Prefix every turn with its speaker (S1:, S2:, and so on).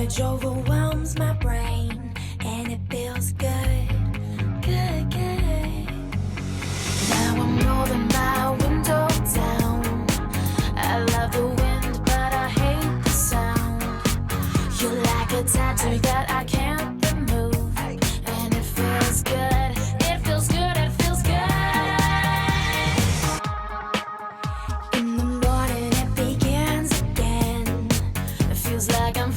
S1: knowledge overwhelms my brain, and it feels good, good, good. Now I'm rolling my window down. I love the wind, but I hate the sound. You're like a tattoo that I can't remove, and it feels good, it feels good, it feels good. In the morning it begins again. It feels like I'm